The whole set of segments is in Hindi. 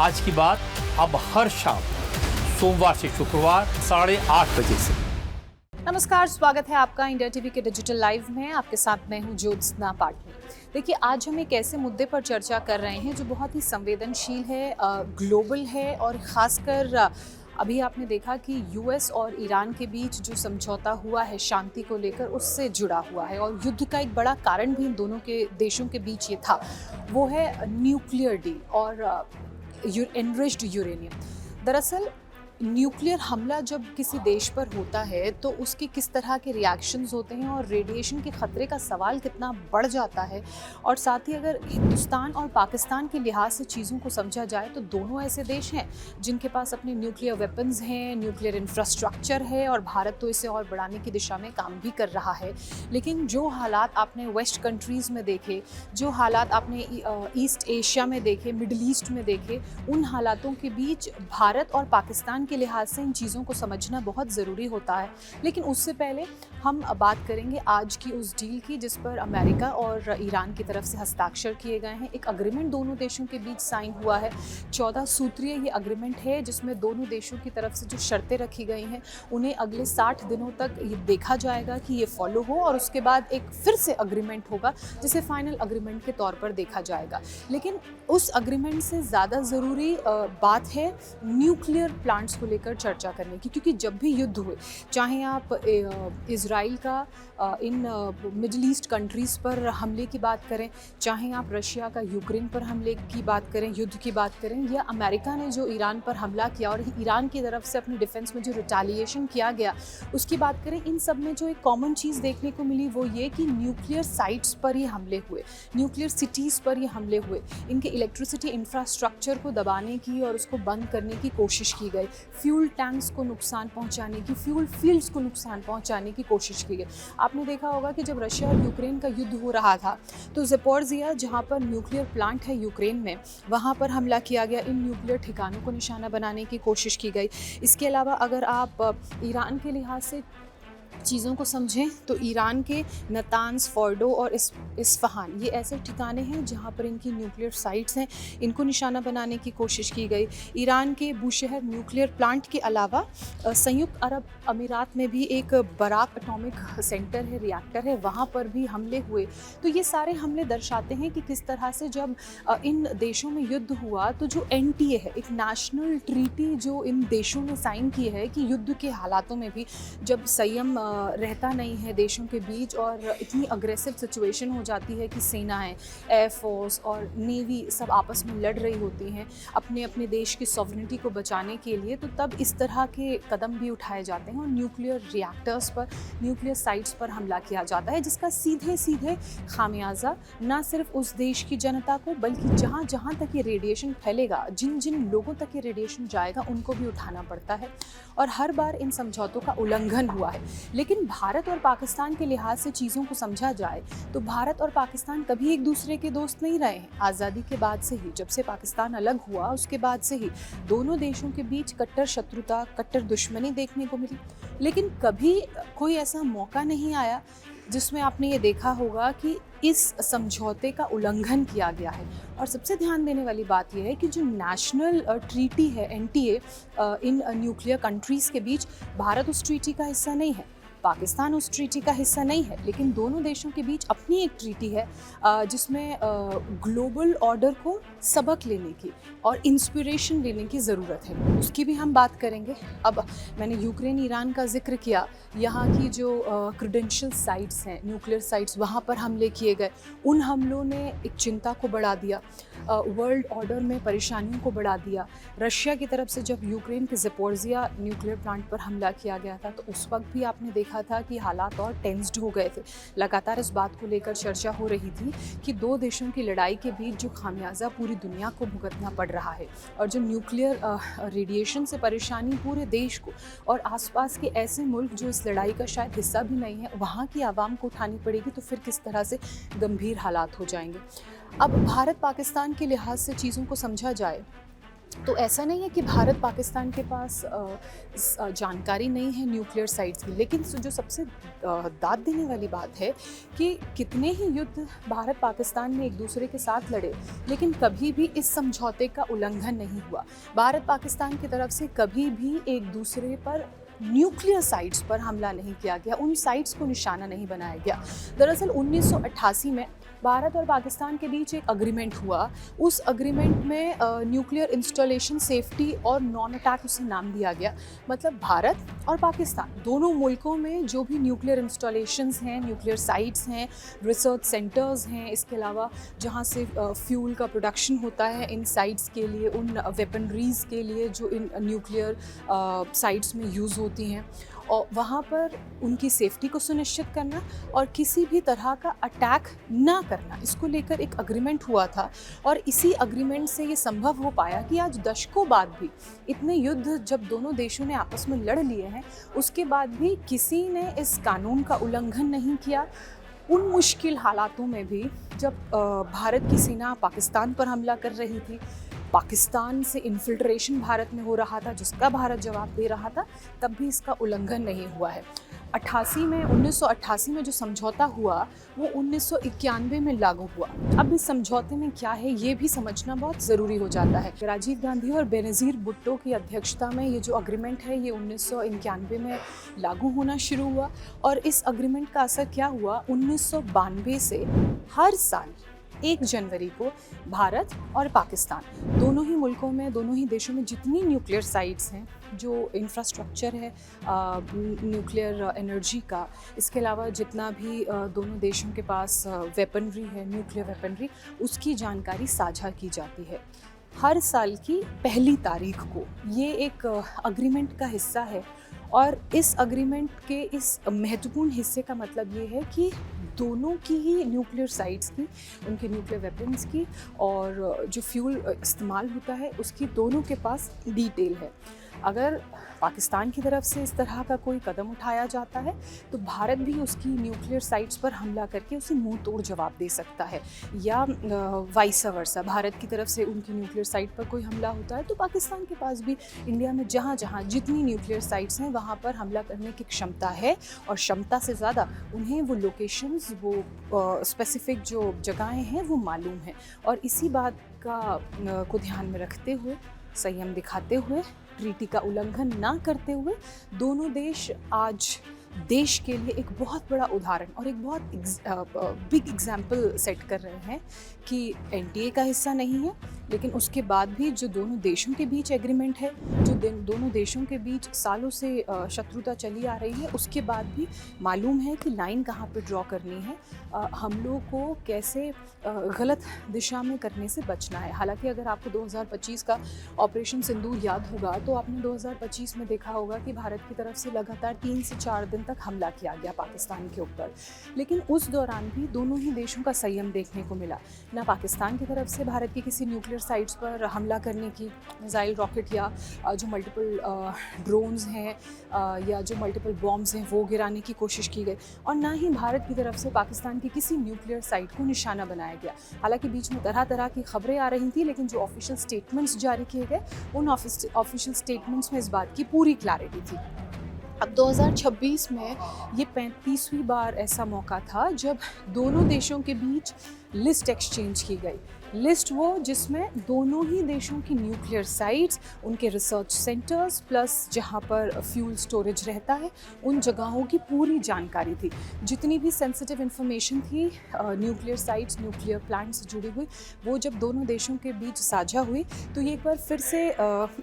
आज की बात अब हर शाम सोमवार से शुक्रवार 8:30 बजे से। नमस्कार, स्वागत है आपका इंडिया टीवी के डिजिटल लाइव में। आपके साथ मैं हूं ज्योत्सना पाटनी। देखिए, आज हम एक ऐसे मुद्दे पर चर्चा कर रहे हैं जो बहुत ही संवेदनशील है, ग्लोबल है और ख़ासकर अभी आपने देखा कि यूएस और ईरान के बीच जो समझौता हुआ है शांति को लेकर, उससे जुड़ा हुआ है। और युद्ध का एक बड़ा कारण भी इन दोनों के देशों के बीच ये था, वो है न्यूक्लियर डील और एनरिच्ड यूरेनियम। दरअसल न्यूक्लियर हमला जब किसी देश पर होता है तो उसके किस तरह के रिएक्शंस होते हैं और रेडिएशन के ख़तरे का सवाल कितना बढ़ जाता है। और साथ ही अगर हिंदुस्तान और पाकिस्तान के लिहाज से चीज़ों को समझा जाए तो दोनों ऐसे देश हैं जिनके पास अपने न्यूक्लियर वेपन्स हैं, न्यूक्लियर इंफ्रास्ट्रक्चर है और भारत तो इसे और बढ़ाने की दिशा में काम भी कर रहा है। लेकिन जो हालात आपने वेस्ट कंट्रीज़ में देखे, जो हालात आपने ईस्ट एशिया में देखे, मिडल ईस्ट में देखे, उन हालातों के बीच भारत और पाकिस्तान के लिहाज से इन चीज़ों को समझना बहुत ज़रूरी होता है। लेकिन उससे पहले हम बात करेंगे आज की उस डील की जिस पर अमेरिका और ईरान की तरफ से हस्ताक्षर किए गए हैं। एक अग्रीमेंट दोनों देशों के बीच साइन हुआ है। 14 सूत्रीय ये अग्रीमेंट है जिसमें दोनों देशों की तरफ से जो शर्तें रखी गई हैं उन्हें अगले 60 दिनों तक ये देखा जाएगा कि ये फॉलो हो और उसके बाद एक फिर से अग्रीमेंट होगा जिसे फाइनल अग्रीमेंट के तौर पर देखा जाएगा। लेकिन उस अग्रीमेंट से ज़्यादा ज़रूरी बात है न्यूक्लियर प्लांट्स को लेकर चर्चा करने की, क्योंकि जब भी युद्ध हुए, चाहे आप इजराइल का इन मिडिल ईस्ट कंट्रीज़ पर हमले की बात करें, चाहे आप रशिया का यूक्रेन पर हमले की बात करें, युद्ध की बात करें, या अमेरिका ने जो ईरान पर हमला किया और ईरान की तरफ से अपनी डिफेंस में जो रिटेलिएशन किया गया उसकी बात करें, इन सब में जो एक कॉमन चीज़ देखने को मिली वो ये कि न्यूक्लियर साइट्स पर ये हमले हुए, न्यूक्लियर सिटीज़ पर ये हमले हुए, इनके इलेक्ट्रिसिटी इंफ्रास्ट्रक्चर को दबाने की और उसको बंद करने की कोशिश की गई, फ्यूल टैंक्स को नुकसान पहुंचाने की, फ्यूल फील्ड्स को नुकसान पहुंचाने की कोशिश की गई। आपने देखा होगा कि जब रशिया और यूक्रेन का युद्ध हो रहा था तो ज़पोरिज़िया, जहां पर न्यूक्लियर प्लांट है यूक्रेन में, वहां पर हमला किया गया, इन न्यूक्लियर ठिकानों को निशाना बनाने की कोशिश की गई। इसके अलावा अगर आप ईरान के लिहाज से चीज़ों को समझें तो ईरान के नतान्स, फोर्डो और इस्फहान, ये ऐसे ठिकाने हैं जहाँ पर इनकी न्यूक्लियर साइट्स हैं, इनको निशाना बनाने की कोशिश की गई। ईरान के बुशहर न्यूक्लियर प्लांट के अलावा संयुक्त अरब अमीरात में भी एक बराक एटॉमिक सेंटर है, रिएक्टर है, वहाँ पर भी हमले हुए। तो ये सारे हमले दर्शाते हैं कि किस तरह से जब इन देशों में युद्ध हुआ तो जो NTA है, एक नेशनल ट्रीटी जो इन देशों ने साइन की है कि युद्ध के हालातों में भी जब संयम रहता नहीं है देशों के बीच और इतनी अग्रेसिव सिचुएशन हो जाती है कि सेनाएं, एयरफोर्स और नेवी सब आपस में लड़ रही होती हैं अपने अपने देश की सॉवरेनिटी को बचाने के लिए, तो तब इस तरह के कदम भी उठाए जाते हैं और न्यूक्लियर रिएक्टर्स पर, न्यूक्लियर साइट्स पर हमला किया जाता है, जिसका सीधे सीधे खामियाजा ना सिर्फ उस देश की जनता को बल्कि जहाँ जहाँ तक ये रेडिएशन फैलेगा, जिन जिन लोगों तक ये रेडिएशन जाएगा उनको भी उठाना पड़ता है। और हर बार इन समझौतों का उल्लंघन हुआ है। लेकिन भारत और पाकिस्तान के लिहाज से चीज़ों को समझा जाए तो भारत और पाकिस्तान कभी एक दूसरे के दोस्त नहीं रहे हैं। आज़ादी के बाद से ही, जब से पाकिस्तान अलग हुआ उसके बाद से ही दोनों देशों के बीच कट्टर शत्रुता, कट्टर दुश्मनी देखने को मिली। लेकिन कभी कोई ऐसा मौका नहीं आया जिसमें आपने ये देखा होगा कि इस समझौते का उल्लंघन किया गया है। और सबसे ध्यान देने वाली बात यह है कि जो नेशनल ट्रीटी है NTA इन न्यूक्लियर कंट्रीज़ के बीच, भारत उस ट्रीटी का हिस्सा नहीं है, पाकिस्तान उस ट्रीटी का हिस्सा नहीं है, लेकिन दोनों देशों के बीच अपनी एक ट्रीटी है जिसमें ग्लोबल ऑर्डर को सबक लेने की और इंस्पिरेशन लेने की ज़रूरत है। उसकी भी हम बात करेंगे। अब मैंने यूक्रेन ईरान का जिक्र किया, यहाँ की जो क्रेडेंशियल साइट्स हैं, न्यूक्लियर साइट्स, वहाँ पर हमले किए गए। उन हमलों ने एक चिंता को बढ़ा दिया, वर्ल्ड ऑर्डर में परेशानियों को बढ़ा दिया। रशिया की तरफ से जब यूक्रेन के ज़पोरिज़िया न्यूक्लियर प्लांट पर हमला किया गया था तो उस वक्त भी आपने देखा था कि हालात और टेंस्ड हो गए थे। लगातार इस बात को लेकर चर्चा हो रही थी कि दो देशों की लड़ाई के बीच जो खामियाजा पूरी दुनिया को भुगतना पड़ रहा है और जो न्यूक्लियर रेडिएशन से परेशानी पूरे देश को और आसपास के ऐसे मुल्क जो इस लड़ाई का शायद हिस्सा भी नहीं है, वहाँ की आवाम को उठानी पड़ेगी, तो फिर किस तरह से गंभीर हालात हो जाएंगे। अब भारत पाकिस्तान के लिहाज से चीज़ों को समझा जाए तो ऐसा नहीं है कि भारत पाकिस्तान के पास जानकारी नहीं है न्यूक्लियर साइट्स की, लेकिन जो सबसे दाद देने वाली बात है कि कितने ही युद्ध भारत पाकिस्तान ने एक दूसरे के साथ लड़े, लेकिन कभी भी इस समझौते का उल्लंघन नहीं हुआ। भारत पाकिस्तान की तरफ से कभी भी एक दूसरे पर न्यूक्लियर साइट्स पर हमला नहीं किया गया, उन साइट्स को निशाना नहीं बनाया गया। दरअसल 1988 में भारत और पाकिस्तान के बीच एक अग्रीमेंट हुआ। उस अग्रीमेंट में न्यूक्लियर इंस्टॉलेशन सेफ्टी और नॉन अटैक उसे नाम दिया गया। मतलब भारत और पाकिस्तान दोनों मुल्कों में जो भी न्यूक्लियर इंस्टॉलेशंस हैं, न्यूक्लियर साइट्स हैं, रिसर्च सेंटर्स हैं, इसके अलावा जहाँ से फ्यूल का प्रोडक्शन होता है इन साइट्स के लिए, उन वेपनरीज़ के लिए जो इन न्यूक्लियर साइट्स में यूज़ होती हैं, और वहाँ पर उनकी सेफ्टी को सुनिश्चित करना और किसी भी तरह का अटैक ना करना, इसको लेकर एक अग्रीमेंट हुआ था। और इसी अग्रीमेंट से ये संभव हो पाया कि आज दशकों बाद भी, इतने युद्ध जब दोनों देशों ने आपस में लड़ लिए हैं, उसके बाद भी किसी ने इस कानून का उल्लंघन नहीं किया। उन मुश्किल हालातों में भी जब भारत की सेना पाकिस्तान पर हमला कर रही थी, पाकिस्तान से इन्फिल्ट्रेशन भारत में हो रहा था जिसका भारत जवाब दे रहा था, तब भी इसका उल्लंघन नहीं हुआ है। 1988 में जो समझौता हुआ वो 1991 में लागू हुआ। अब इस समझौते में क्या है ये भी समझना बहुत ज़रूरी हो जाता है। राजीव गांधी और बेनज़ीर भुट्टो की अध्यक्षता में ये जो अग्रीमेंट है ये 1991 में लागू होना शुरू हुआ। और इस अग्रीमेंट का असर क्या हुआ, 1992 से हर साल 1 जनवरी को भारत और पाकिस्तान दोनों ही मुल्कों में, दोनों ही देशों में जितनी न्यूक्लियर साइट्स हैं, जो इंफ्रास्ट्रक्चर है न्यूक्लियर एनर्जी का, इसके अलावा जितना भी दोनों देशों के पास वेपनरी है, न्यूक्लियर वेपनरी, उसकी जानकारी साझा की जाती है हर साल की पहली तारीख को। ये एक अग्रीमेंट का हिस्सा है और इस अग्रीमेंट के इस महत्वपूर्ण हिस्से का मतलब ये है कि दोनों की ही न्यूक्लियर साइट्स की, उनके न्यूक्लियर वेपन्स की और जो फ्यूल इस्तेमाल होता है उसकी दोनों के पास डिटेल है। अगर पाकिस्तान की तरफ से इस तरह का कोई कदम उठाया जाता है तो भारत भी उसकी न्यूक्लियर साइट्स पर हमला करके उसे मुंह तोड़ जवाब दे सकता है, या वाइस वर्सा, भारत की तरफ से उनकी न्यूक्लियर साइट पर कोई हमला होता है तो पाकिस्तान के पास भी इंडिया में जहाँ जहाँ जितनी न्यूक्लियर साइट्स हैं वहाँ पर हमला करने की क्षमता है। और क्षमता से ज़्यादा उन्हें वो लोकेशंस, वो स्पेसिफिक जो जगहें हैं वो मालूम है। और इसी बात को ध्यान में रखते हुए, संयम दिखाते हुए, ट्रीटी का उल्लंघन ना करते हुए, दोनों देश आज देश के लिए एक बहुत बड़ा उदाहरण और एक बहुत बिग एग्जाम्पल सेट कर रहे हैं कि एनटीए का हिस्सा नहीं है, लेकिन उसके बाद भी जो दोनों देशों के बीच एग्रीमेंट है, जो दोनों देशों के बीच सालों से शत्रुता चली आ रही है, उसके बाद भी मालूम है कि लाइन कहाँ पे ड्रॉ करनी है, हमलों को कैसे गलत दिशा में करने से बचना है। हालांकि अगर आपको 2025 का ऑपरेशन सिंदूर याद होगा तो आपने 2025 में देखा होगा कि भारत की तरफ से लगातार 3 से 4 दिन तक हमला किया गया पाकिस्तान के ऊपर, लेकिन उस दौरान भी दोनों ही देशों का संयम देखने को मिला। ना पाकिस्तान की तरफ से भारत की किसी न्यूक्लियर साइट्स पर हमला करने की मिसाइल, रॉकेट या जो मल्टीपल ड्रोन्स हैं या जो मल्टीपल बॉम्ब्स हैं वो गिराने की कोशिश की गई, और ना ही भारत की तरफ से पाकिस्तान की किसी न्यूक्लियर साइट को निशाना बनाया गया। हालांकि बीच में तरह तरह की खबरें आ रही थी, लेकिन जो ऑफिशियल स्टेटमेंट्स जारी किए गए उन ऑफिशियल स्टेटमेंट्स में इस बात की पूरी क्लैरिटी थी। अब 2026 में ये 35वीं बार ऐसा मौका था जब दोनों देशों के बीच लिस्ट एक्सचेंज की गई। लिस्ट वो जिसमें दोनों ही देशों की न्यूक्लियर साइट्स, उनके रिसर्च सेंटर्स, प्लस जहाँ पर फ्यूल स्टोरेज रहता है उन जगहों की पूरी जानकारी थी। जितनी भी सेंसिटिव इन्फॉर्मेशन थी न्यूक्लियर साइट्स, न्यूक्लियर प्लांट से जुड़ी हुई, वो जब दोनों देशों के बीच साझा हुई तो ये एक बार फिर से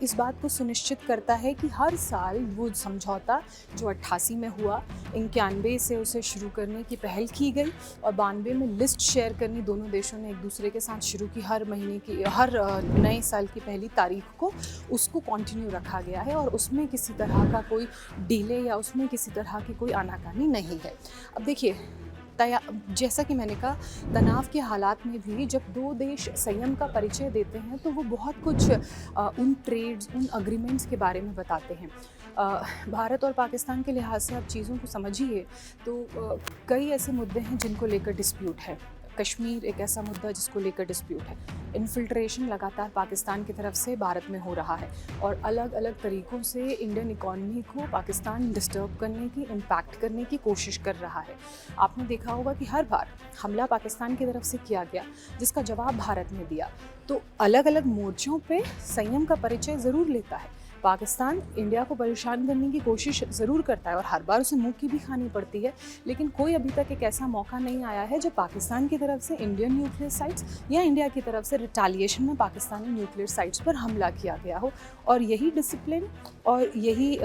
इस बात को सुनिश्चित करता है कि हर साल वो समझौता जो 88 में हुआ, 91 से उसे शुरू करने की पहल की गई और 92 में लिस्ट शेयर करनी दोनों देशों ने एक दूसरे के साथ शुरू की। हर महीने की, हर नए साल की पहली तारीख को उसको कंटिन्यू रखा गया है और उसमें किसी तरह का कोई डिले या उसमें किसी तरह की कोई आनाकानी नहीं है। अब देखिए, जैसा कि मैंने कहा, तनाव के हालात में भी जब दो देश संयम का परिचय देते हैं तो वो बहुत कुछ उन ट्रेड्स, उन अग्रीमेंट्स के बारे में बताते हैं। भारत और पाकिस्तान के लिहाज से आप चीज़ों को समझिए तो कई ऐसे मुद्दे हैं जिनको लेकर डिस्प्यूट है। कश्मीर एक ऐसा मुद्दा जिसको लेकर डिस्प्यूट है। इन्फिल्ट्रेशन लगातार पाकिस्तान की तरफ से भारत में हो रहा है और अलग अलग तरीक़ों से इंडियन इकॉनमी को पाकिस्तान डिस्टर्ब करने की, इम्पैक्ट करने की कोशिश कर रहा है। आपने देखा होगा कि हर बार हमला पाकिस्तान की तरफ से किया गया जिसका जवाब भारत ने दिया। तो अलग अलग मोर्चों पे संयम का परिचय ज़रूर लेता है। पाकिस्तान इंडिया को परेशान करने की कोशिश ज़रूर करता है और हर बार उसे मुँह की भी खानी पड़ती है, लेकिन कोई अभी तक एक ऐसा मौका नहीं आया है जब पाकिस्तान की तरफ से इंडियन न्यूक्लियर साइट्स या इंडिया की तरफ से रिटालिएशन में पाकिस्तानी न्यूक्लियर साइट्स पर हमला किया गया हो। और यही डिसिप्लिन और यही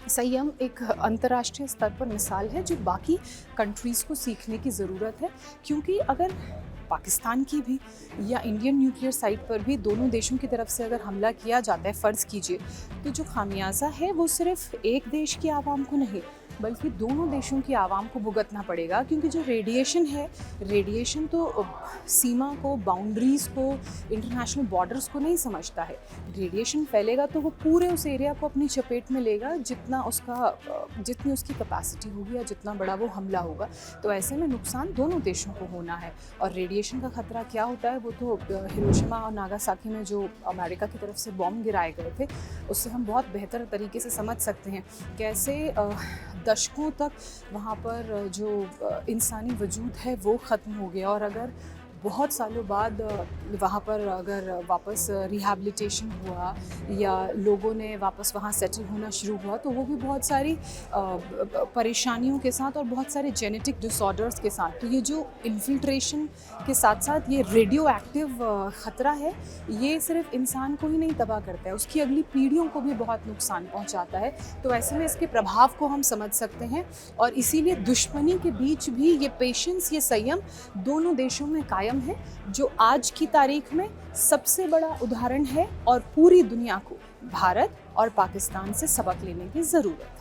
संयम एक अंतर्राष्ट्रीय स्तर पर मिसाल है जो बाकी कंट्रीज़ को सीखने की ज़रूरत है, क्योंकि अगर पाकिस्तान की भी या इंडियन न्यूक्लियर साइट पर भी दोनों देशों की तरफ से अगर हमला किया जाता है, फ़र्ज़ कीजिए, तो जो खामियाजा है वो सिर्फ़ एक देश की आवाम को नहीं बल्कि दोनों देशों की आवाम को भुगतना पड़ेगा, क्योंकि जो रेडिएशन है, रेडिएशन तो सीमा को, बाउंड्रीज़ को, इंटरनेशनल बॉर्डर्स को नहीं समझता है। रेडिएशन फैलेगा तो वो पूरे उस एरिया को अपनी चपेट में लेगा जितनी उसकी कैपेसिटी होगी या जितना बड़ा वो हमला होगा। तो ऐसे में नुकसान दोनों देशों को होना है। और रेडिएशन का ख़तरा क्या होता है वो तो हिरोशिमा और नागासाकी में जो अमेरिका की तरफ से बॉम्ब गिराए गए थे उससे हम बहुत बेहतर तरीके से समझ सकते हैं कैसे दशकों तक वहाँ पर जो इंसानी वजूद है वो ख़त्म हो गया। और अगर बहुत सालों बाद वहाँ पर अगर वापस रिहैबिलिटेशन हुआ या लोगों ने वापस वहाँ सेटल होना शुरू हुआ तो वो भी बहुत सारी परेशानियों के साथ और बहुत सारे जेनेटिक डिसऑर्डर्स के साथ। तो ये जो इन्फिल्ट्रेशन के साथ साथ ये रेडियो एक्टिव ख़तरा है, ये सिर्फ इंसान को ही नहीं तबाह करता है, उसकी अगली पीढ़ियों को भी बहुत नुकसान पहुँचाता है। तो ऐसे में इसके प्रभाव को हम समझ सकते हैं और इसीलिए दुश्मनी के बीच भी ये पेशेंस, ये संयम दोनों देशों में कायम है, जो आज की तारीख में सबसे बड़ा उदाहरण है और पूरी दुनिया को भारत और पाकिस्तान से सबक लेने की ज़रूरत है।